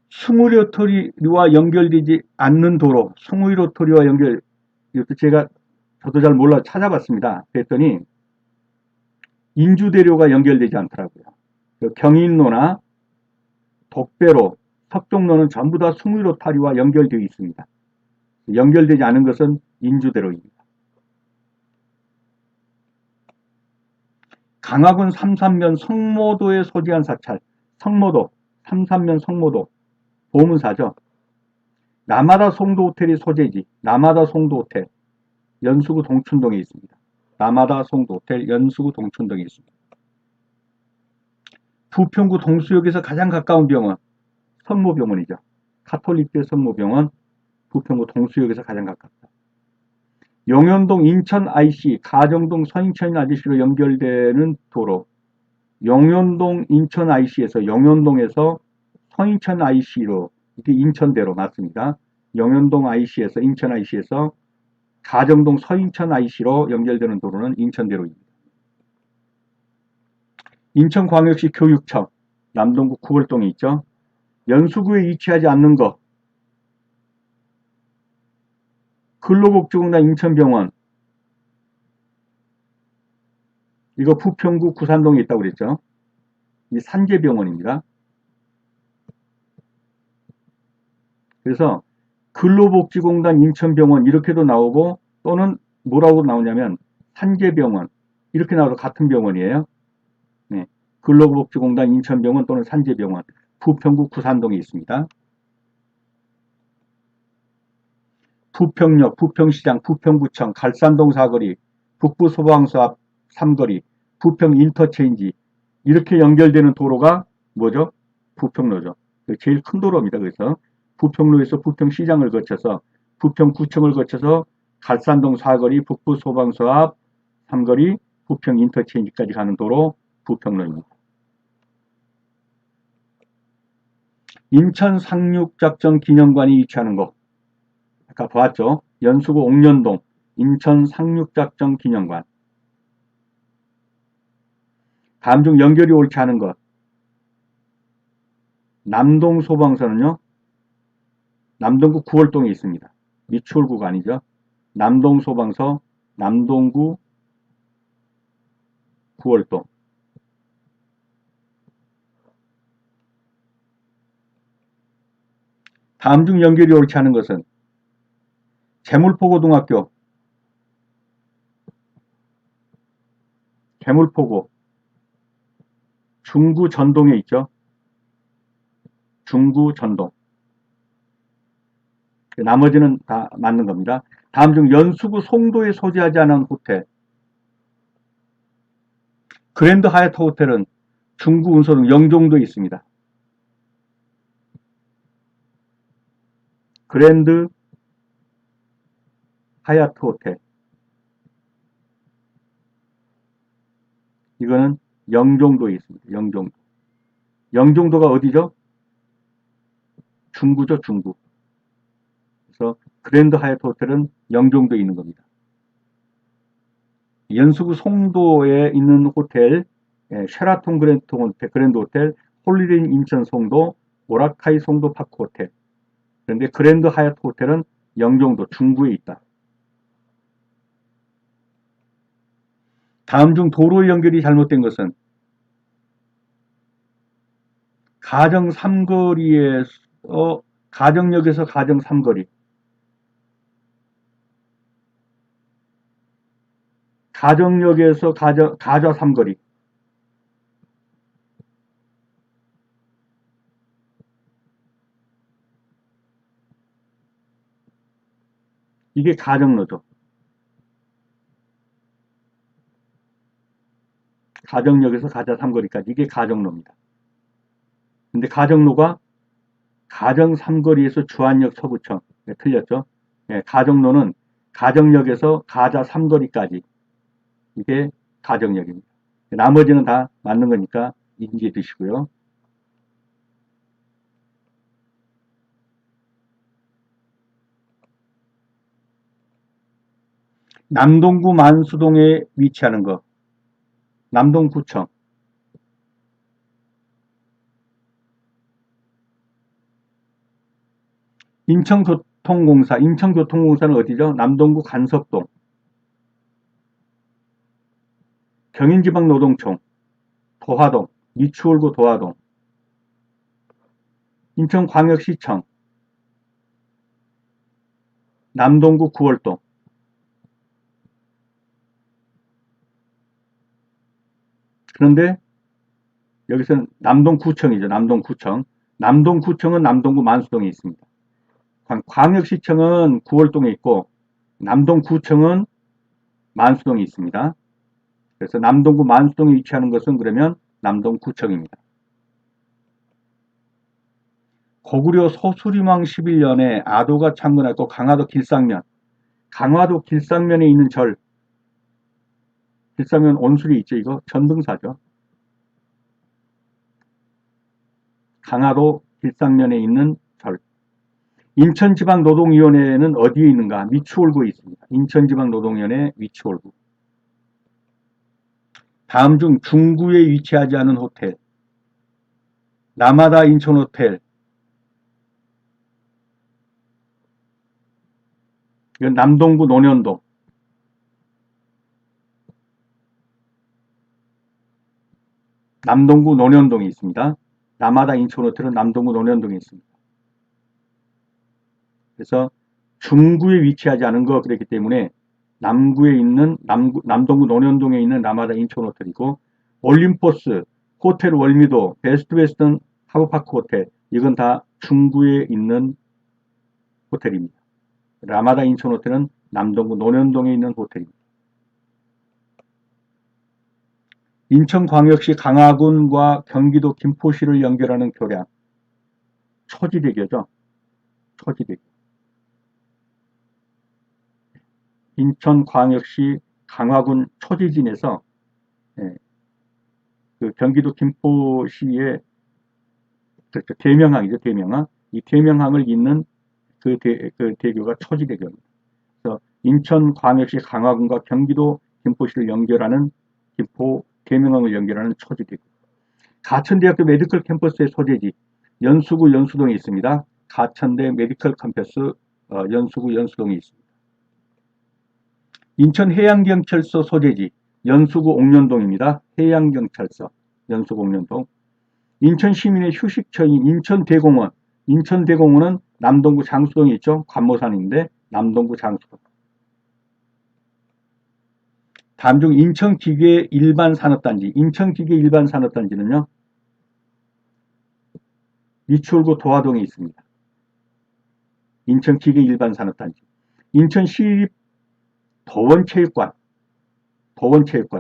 숭의로터리와 연결되지 않는 도로, 숭의로터리와 연결, 이것도 저도 잘 몰라 찾아봤습니다. 그랬더니 인주대로가 연결되지 않더라고요. 경인로나 독배로, 석종로는 전부 다 숭의로터리와 연결되어 있습니다. 연결되지 않은 것은 인주대로입니다. 강화군 삼산면 성모도에 소재한 사찰, 성모도, 삼산면 성모도, 보문사죠. 라마다 송도 호텔이 소재지. 라마다 송도 호텔, 연수구 동춘동에 있습니다. 라마다 송도 호텔, 연수구 동춘동에 있습니다. 부평구 동수역에서 가장 가까운 병원, 성모병원이죠. 카톨릭대 성모병원, 부평구 동수역에서 가장 가깝다. 용현동 인천 IC, 가정동 서인천 IC로 연결되는 도로, 용현동 인천 IC에서 용현동에서 서인천 IC로, 이게 인천대로 맞습니다. 용현동 IC에서 인천 IC에서 가정동 서인천 IC로 연결되는 도로는 인천대로입니다. 인천광역시 교육청, 남동구 구월동에 있죠. 연수구에 위치하지 않는 거. 근로복지공단 인천병원. 이거 부평구 구산동에 있다고 그랬죠. 이 산재병원입니다. 그래서 근로복지공단 인천병원 이렇게도 나오고 또는 뭐라고 나오냐면 산재병원 이렇게 나와도 같은 병원이에요. 네. 근로복지공단 인천병원 또는 산재병원 부평구 구산동에 있습니다. 부평역, 부평시장, 부평구청, 갈산동 사거리, 북부소방서 앞 삼거리, 부평 인터체인지 이렇게 연결되는 도로가 뭐죠? 부평로죠. 제일 큰 도로입니다. 그래서 부평로에서 부평시장을 거쳐서 부평구청을 거쳐서 갈산동 사거리, 북부소방서 앞 삼거리, 부평 인터체인지까지 가는 도로 부평로입니다. 인천 상륙작전 기념관이 위치하는 곳. 아까 보았죠? 연수구 옥년동 인천 상륙작전 기념관. 다음 중 연결이 옳지 않은 것. 남동 소방서는요. 남동구 구월동에 있습니다. 미추홀구가 아니죠. 남동 소방서 남동구 구월동. 다음 중 연결이 옳지 않은 것은 재물포고등학교, 재물포고, 중구 전동에 있죠. 중구 전동. 나머지는 다 맞는 겁니다. 다음 중 연수구 송도에 소재하지 않은 호텔. 그랜드 하얏트 호텔은 중구 운서동 영종도에 있습니다. 그랜드 하얏트 호텔. 이거는 영종도에 있습니다. 영종도. 영종도가 어디죠? 중구죠, 중구. 그래서 그랜드 하얏트 호텔은 영종도에 있는 겁니다. 연수구 송도에 있는 호텔, 쉐라톤 그랜드 호텔, 홀리데이 인천 송도, 오라카이 송도 파크 호텔. 그런데 그랜드 하얏트 호텔은 영종도 중구에 있다. 다음 중 도로 연결이 잘못된 것은 가정 3거리에서 가정역에서 가정 3거리, 가정역에서 가좌 3거리. 이게 가정로죠. 가정역에서 가좌 3거리까지 이게 가정로입니다. 근데 가정로가 가정 3거리에서 주안역 서구청. 네, 틀렸죠? 네, 가정로는 가정역에서 가좌 3거리까지 이게 가정역입니다. 나머지는 다 맞는 거니까 인지해 두시고요. 남동구 만수동에 위치하는 거. 남동구청. 인천교통공사. 인천교통공사는 어디죠? 남동구 간석동. 경인지방노동청. 도화동. 미추홀구 도화동. 인천광역시청. 남동구 구월동. 그런데 여기서는 남동구청이죠. 남동구청. 남동구청은 남동구 만수동에 있습니다. 광역시청은 구월동에 있고 남동구청은 만수동에 있습니다. 그래서 남동구 만수동에 위치하는 것은 그러면 남동구청입니다. 고구려 서수림왕 11년에 아도가 창건했고 강화도 길상면. 강화도 길상면에 있는 절. 길상면 온술이 있죠. 이거 전등사죠. 강화도 길상면에 있는 절. 인천지방노동위원회는 어디에 있는가? 미추홀구에 있습니다. 인천지방노동위원회 미추홀구. 다음 중 중구에 위치하지 않은 호텔. 라마다 인천호텔, 이건 남동구 논현동, 남동구 논현동에 있습니다. 라마다 인천호텔은 남동구 논현동에 있습니다. 그래서 중구에 위치하지 않은 거 그랬기 때문에 남구에 있는 남동구 논현동에 있는 라마다 인천호텔이고, 올림포스, 호텔 월미도, 베스트 웨스턴 하버파크 호텔, 이건 다 중구에 있는 호텔입니다. 라마다 인천호텔은 남동구 논현동에 있는 호텔입니다. 인천광역시 강화군과 경기도 김포시를 연결하는 교량, 초지대교죠. 초지대교. 인천광역시 강화군 초지진에서 그 경기도 김포시의 그렇죠. 대명항이죠. 대명항. 이 대명항을 잇는 그 대교가 초지대교입니다. 그래서 인천광역시 강화군과 경기도 김포시를 연결하는 김포 대명항을 연결하는 초지대교. 가천대학교 메디컬 캠퍼스의 소재지 연수구 연수동에 있습니다. 가천대 메디컬 캠퍼스 연수구 연수동에 있습니다. 인천해양경찰서 소재지 연수구 옥년동입니다. 해양경찰서 연수구 옥년동. 인천시민의 휴식처인 인천대공원, 인천대공원은 남동구 장수동에 있죠. 관모산인데 남동구 장수동. 다음 중 인천기계 일반산업단지, 인천기계 일반산업단지는요, 미추홀구 도화동에 있습니다. 인천기계 일반산업단지. 인천시립 도원체육관,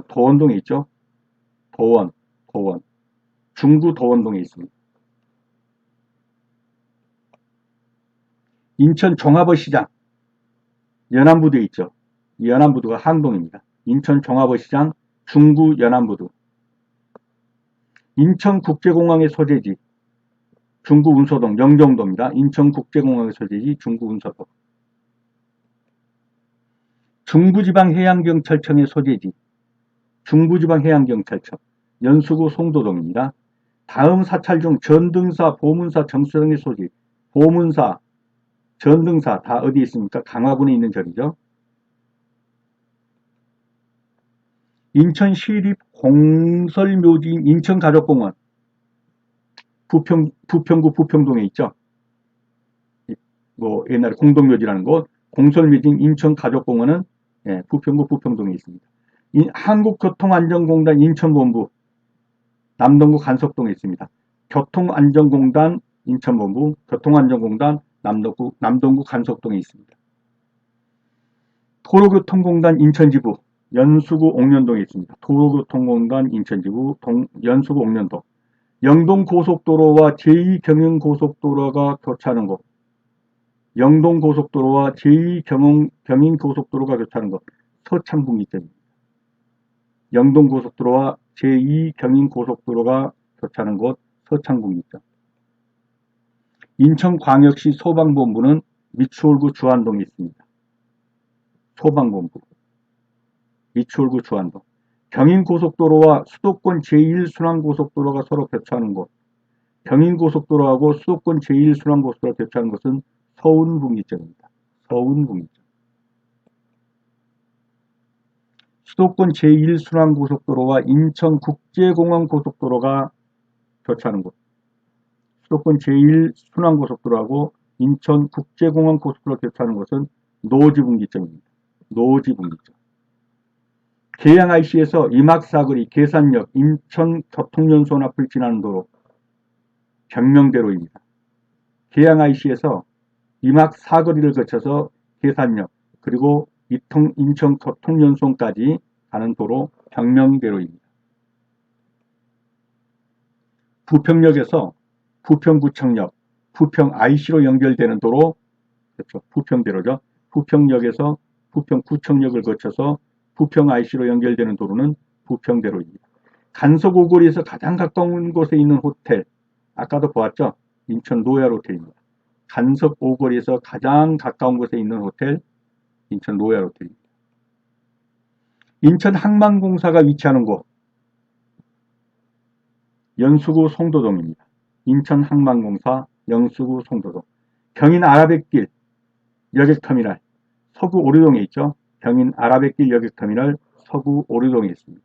도원동에 있죠. 도원. 중구 도원동에 있습니다. 인천 종합어시장, 연안부두에 있죠. 연안부두가 항동입니다. 인천 종합어시장, 중구 연안부두. 인천국제공항의 소재지, 중구 운소동, 영종도입니다. 인천국제공항의 소재지, 중구 운소동. 중부지방해양경찰청의 소재지, 중부지방해양경찰청, 연수구 송도동입니다. 다음 사찰 중 전등사, 보문사, 정수성의 소재, 보문사, 전등사 다 어디 있습니까? 강화군에 있는 절이죠. 인천시립 공설묘지인 인천가족공원, 부평구 부평동에 있죠. 뭐 옛날에 공동묘지라는 곳, 공설묘지인 인천가족공원은 부평구 부평동에 있습니다. 한국교통안전공단 인천본부, 남동구 간석동에 있습니다. 교통안전공단 인천본부, 교통안전공단 남동구 간석동에 있습니다. 도로교통공단 인천지부, 연수구 옥년동에 있습니다. 도로교통공단 인천지부, 연수구 옥년동. 영동고속도로와 제2경인고속도로가 교차하는 곳, 영동고속도로와 제2경인고속도로가 교차하는 곳, 서창분기점입니다. 영동고속도로와 제2경인고속도로가 교차하는 곳, 서창분기점. 인천광역시 소방본부는 미추홀구 주안동에 있습니다. 소방본부, 미추홀구 주안동. 경인고속도로와 수도권 제1순환고속도로가 서로 교차하는 곳, 경인고속도로하고 수도권 제1순환고속도로가 교차하는 곳은 서운분기점입니다. 서운분기점. 수도권 제1순환고속도로와 인천국제공항고속도로가 교차하는 곳, 수도권 제1순환고속도로하고 인천국제공항고속도로가 교차하는 곳은 노지분기점입니다. 노지분기점. 계양 IC에서 임학사거리, 계산역, 인천교통연수원 앞을 지나는 도로, 경명대로입니다. 계양 IC에서 임학사거리를 거쳐서 계산역, 그리고 인천교통연수원까지 가는 도로, 경명대로입니다. 부평역에서 부평구청역, 부평 IC로 연결되는 도로, 그렇죠. 부평대로죠. 부평역에서 부평구청역을 거쳐서 부평 IC로 연결되는 도로는 부평대로입니다. 간석 오거리에서 가장 가까운 곳에 있는 호텔, 아까도 보았죠? 인천 로얄 호텔입니다. 간석 오거리에서 가장 가까운 곳에 있는 호텔, 인천 로얄 호텔입니다. 인천 항만공사가 위치하는 곳, 연수구 송도동입니다. 인천항만공사, 영수구 송도동. 경인 아라뱃길 여객터미널, 서구 오류동에 있죠. 경인 아라뱃길 여객터미널, 서구 오류동에 있습니다.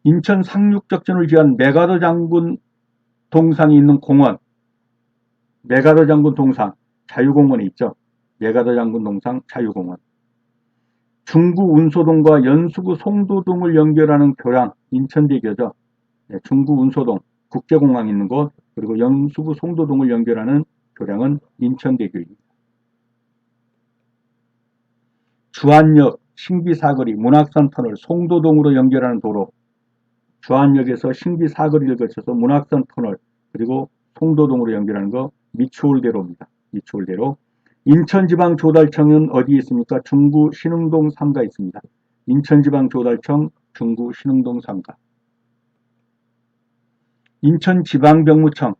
인천 상륙작전을 위한 메가더 장군 동상이 있는 공원, 메가더 장군 동상, 자유공원에 있죠. 메가더 장군 동상, 자유공원. 중구 운소동과 연수구 송도동을 연결하는 교량, 인천대교죠. 중구 운소동, 국제공항 있는 곳, 그리고 연수구 송도동을 연결하는 교량은 인천대교입니다. 주안역, 신기사거리, 문학산 터널, 송도동으로 연결하는 도로, 주안역에서 신기사거리를 거쳐서 문학산 터널, 그리고 송도동으로 연결하는 거 미추홀대로입니다. 미추홀대로. 인천지방조달청은 어디에 있습니까? 중구 신흥동 3가 있습니다. 인천지방조달청 중구 신흥동 3가. 인천지방병무청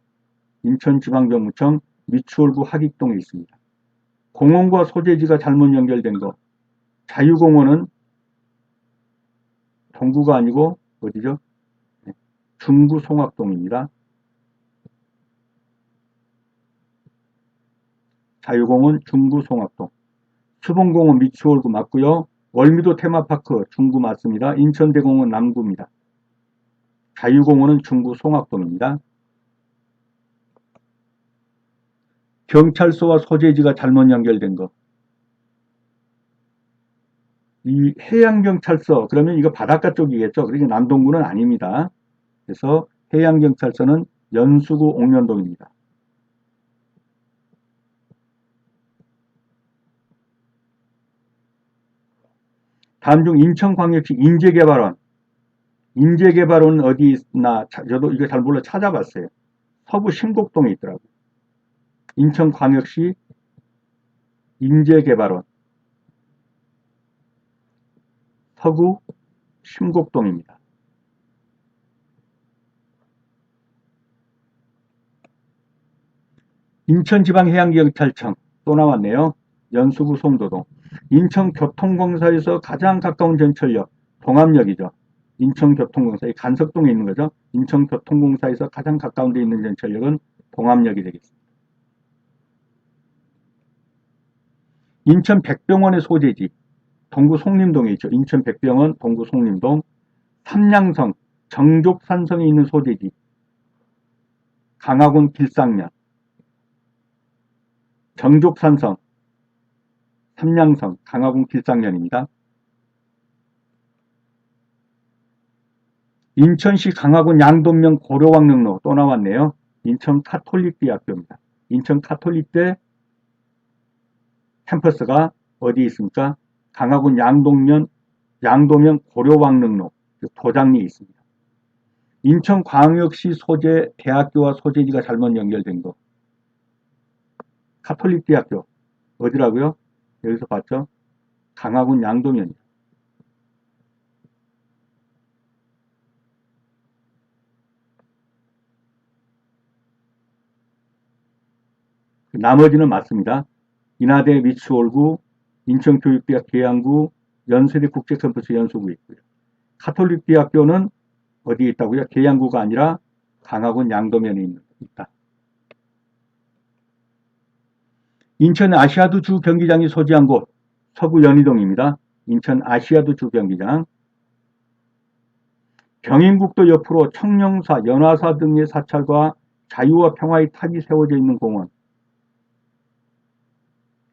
미추홀구 하익동에 있습니다. 공원과 소재지가 잘못 연결된 거. 자유공원은 동구가 아니고 어디죠? 중구 송악동입니다. 자유공원 중구 송악동. 수봉공원 미추홀구 맞고요. 월미도 테마파크 중구 맞습니다. 인천대공원 남구입니다. 자유공원은 중구 송악동입니다. 경찰서와 소재지가 잘못 연결된 거. 이 해양경찰서, 그러면 이거 바닷가 쪽이겠죠. 그러니까 남동구는 아닙니다. 그래서 해양경찰서는 연수구 옥년동입니다. 다음 중 인천광역시 인재개발원. 인재개발원은 어디 있나, 저도 이거 잘 몰라 찾아봤어요. 서구 신곡동에 있더라고요. 인천광역시 인재개발원. 서구 신곡동입니다. 인천지방해양경찰청 또 나왔네요. 연수구 송도동. 인천교통공사에서 가장 가까운 전철역 동암역이죠. 인천교통공사, 간석동에 있는 거죠. 인천교통공사에서 가장 가까운 데 있는 전철역은 동암역이 되겠습니다. 인천백병원의 소재지 동구 송림동에 있죠. 인천백병원 동구 송림동. 삼양성 정족산성에 있는 소재지 강화군 길상면. 정족산성 삼양성 강화군 길상면입니다. 인천시 강화군 양동면 고려왕릉로 또 나왔네요. 인천 카톨릭대학교입니다. 인천 카톨릭대 캠퍼스가 어디 있습니까? 강화군 양동면 고려왕릉로 도장리에 있습니다. 인천광역시 소재 대학교와 소재지가 잘못 연결된 거. 카톨릭대학교 어디라고요? 여기서 봤죠? 강화군 양동면이요. 나머지는 맞습니다. 인하대 미추홀구, 인천교육대학 계양구, 연세대 국제캠퍼스 연수구 있고요. 카톨릭대학교는 어디에 있다고요? 계양구가 아니라 강화군 양도면에 있다. 인천 아시아드 주 경기장이 소재한 곳 서구 연희동입니다. 인천 아시아드 주 경기장. 경인국도 옆으로 청룡사, 연화사 등의 사찰과 자유와 평화의 탑이 세워져 있는 공원.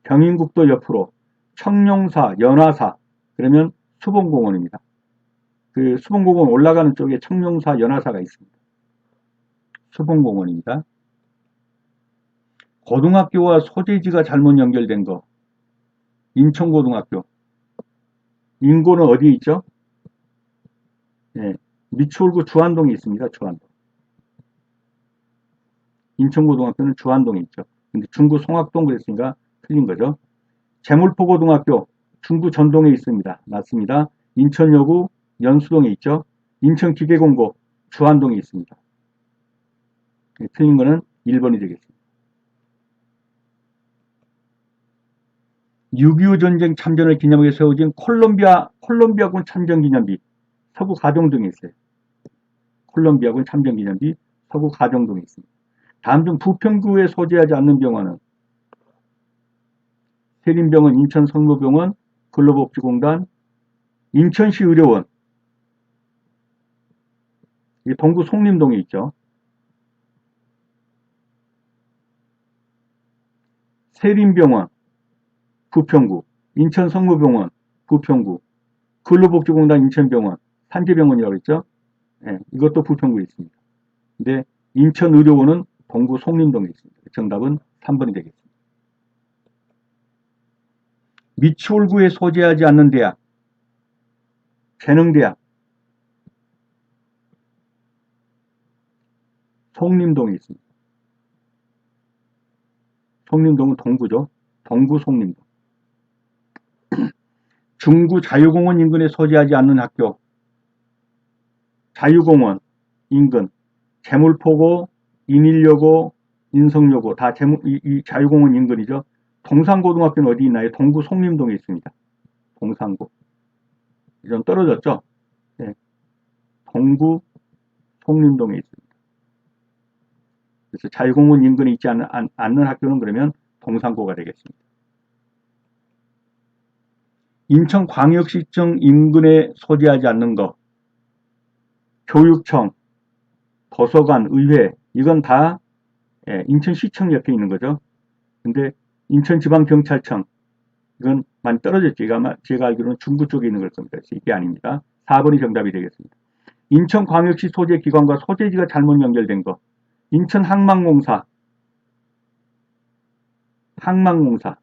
경인국도 옆으로 청룡사, 연화사, 그러면 수봉공원입니다. 그 수봉공원 올라가는 쪽에 청룡사, 연화사가 있습니다. 수봉공원입니다. 고등학교와 소재지가 잘못 연결된 거. 인천고등학교. 인고는 어디에 있죠? 네, 미추홀구 주안동에 있습니다. 주안동. 인천고등학교는 주안동에 있죠. 근데 중구 송악동 그랬으니까 틀린 거죠. 재물포고등학교 중구 전동에 있습니다. 맞습니다. 인천여고 연수동에 있죠. 인천기계공고 주안동에 있습니다. 네, 틀린 거는 1번이 되겠습니다. 6.25 전쟁 참전을 기념하게 세워진 콜롬비아군 참전기념비 서구 가정 등에 있어요. 콜롬비아군 참전기념비 서구 가정동에 있습니다. 다음 중 부평구에 소재하지 않는 병원은 세림병원, 인천성모병원, 근로복지공단, 인천시 의료원, 이 동구 송림동에 있죠. 세림병원, 부평구, 인천성모병원, 부평구, 근로복지공단 인천병원, 산재병원이라고 했죠. 예, 이것도 부평구에 있습니다. 근데 인천의료원은 동구 송림동에 있습니다. 정답은 3번이 되겠습니다. 미추홀구에 소재하지 않는 대학, 재능대학, 송림동에 있습니다. 송림동은 동구죠. 동구 송림동. 중구 자유공원 인근에 소재하지 않는 학교, 자유공원 인근, 재물포고, 인일여고, 인성여고 다 이 자유공원 인근이죠. 동산고등학교는 어디 있나요? 동구 송림동에 있습니다. 동산고. 좀 떨어졌죠? 네. 동구 송림동에 있습니다. 그래서 자유공원 인근에 있지 않는 학교는 그러면 동산고가 되겠습니다. 인천광역시청 인근에 소재하지 않는 것, 교육청, 도서관, 의회 이건 다 인천시청 옆에 있는 거죠. 근데 인천지방경찰청 이건 많이 떨어졌죠. 제가 알기로는 중구 쪽에 있는 걸 겁니다. 이게 아닙니다. 4번이 정답이 되겠습니다. 인천광역시 소재기관과 소재지가 잘못 연결된 것. 인천항만공사, 항만공사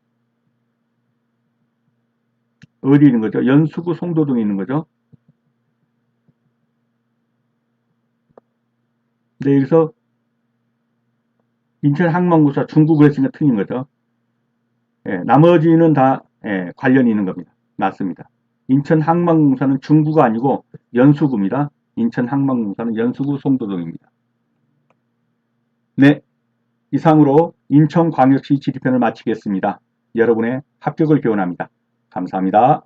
어디 있는 거죠? 연수구 송도동에 있는 거죠. 근데 여기서 인천항만공사 중구 그랬으니까 틀린 거죠. 나머지는 다 관련이 있는 겁니다. 맞습니다. 인천항만공사는 중구가 아니고 연수구입니다. 인천항만공사는 연수구 송도동입니다. 네, 이상으로 인천광역시 지리편을 마치겠습니다. 여러분의 합격을 기원합니다. 감사합니다.